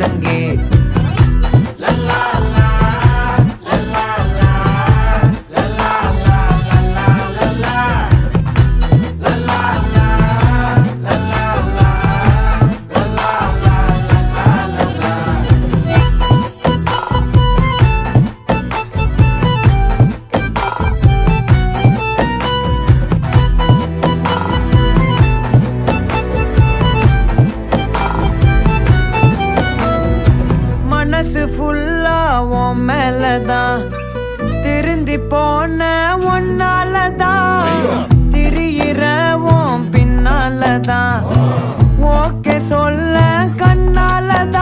முழங்கி மனசு ஃபுல்லா உன் மேலதான் திருந்தி போன ஒன்னாலதான் திரியிற உன் பின்னாலதான் ஓகே சொல்ல கண்ணாலதான்